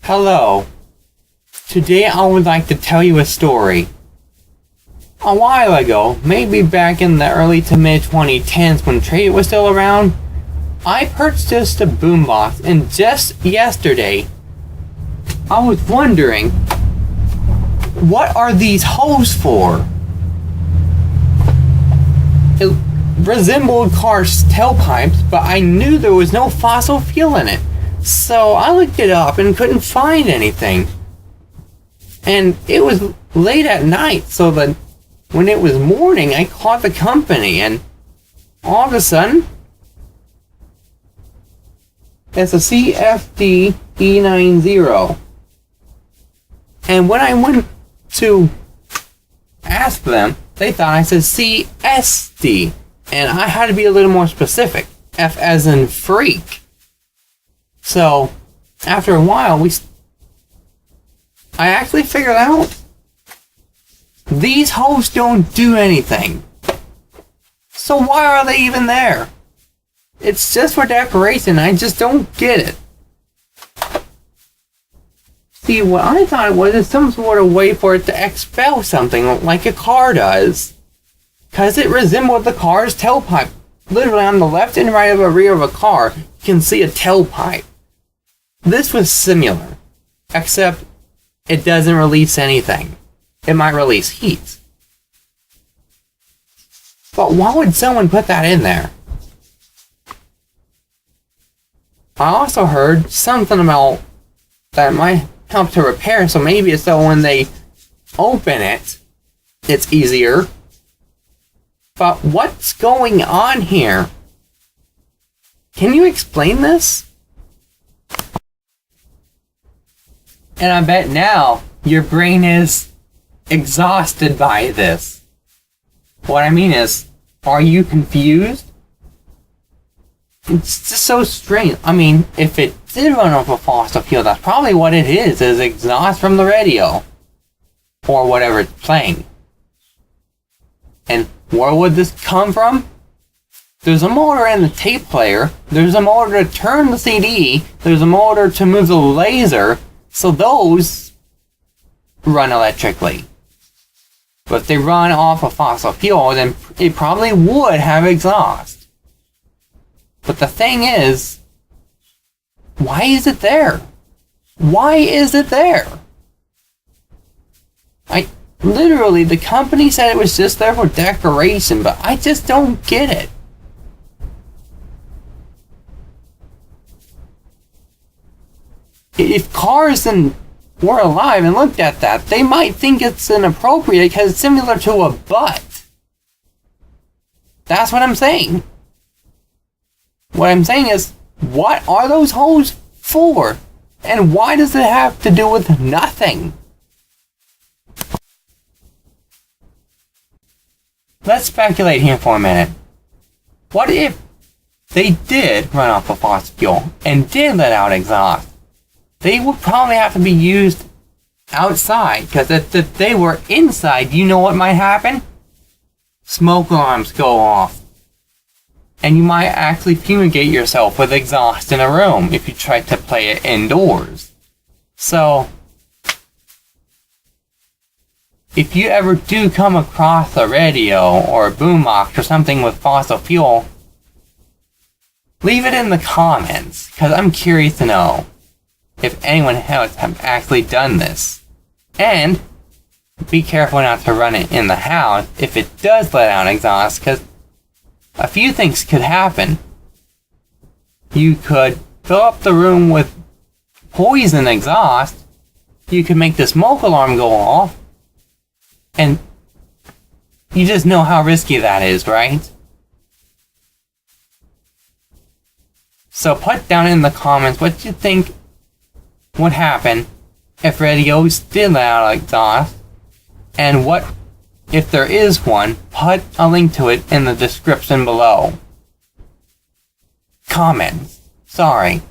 Hello. Today I would like to tell you a story. A while ago, maybe back in the early to mid 2010s when trade was still around, I purchased a boombox, and just yesterday, I was wondering, what are these holes for? It resembled cars' tailpipes, but I knew there was no fossil fuel in it. So I looked it up and couldn't find anything. And it was late at night, so that when it was morning, I called the company, and all of a sudden, it's a CFD-E90. And when I went to ask them, they thought I said CSD, and I had to be a little more specific. F as in freak. So, after a while, I actually figured out these holes don't do anything. So why are they even there? It's just for decoration. I just don't get it. See, what I thought it was is some sort of way for it to expel something like a car does. Because it resembled the car's tailpipe. Literally on the left and right of the rear of a car, you can see a tailpipe. This was similar, except it doesn't release anything. It might release heat. But why would someone put that in there? I also heard something about that might help to repair, so maybe it's so when they open it, it's easier. But what's going on here? Can you explain this? And I bet now your brain is exhausted by this. What I mean is, are you confused? It's just so strange. I mean, if it did run off a fossil fuel, that's probably what it is exhaust from the radio. Or whatever it's playing. And where would this come from? There's a motor in the tape player, there's a motor to turn the CD, there's a motor to move the laser, so those run electrically. But if they run off a fossil fuel, then it probably would have exhaust. But the thing is, why is it there? Why is it there? Literally, the company said it was just there for decoration, but I just don't get it. If cars were alive and looked at that, they might think it's inappropriate because it's similar to a butt. That's what I'm saying. What I'm saying is, what are those holes for? And why does it have to do with nothing? Let's speculate here for a minute. What if they did run off a fossil fuel and did let out exhaust? They would probably have to be used outside, because if they were inside, you know what might happen? Smoke alarms go off. And you might actually fumigate yourself with exhaust in a room if you try to play it indoors. So, if you ever do come across a radio or a boombox or something with fossil fuel, leave it in the comments, because I'm curious to know if anyone else have actually done this. And be careful not to run it in the house if it does let out exhaust, because a few things could happen. You could fill up the room with poison exhaust, you could make the smoke alarm go off, and you just know how risky that is, right? So put down in the comments what you think would happen if radios did let out exhaust, and what if there is one. Put a link to it in the description below. Comments. Sorry.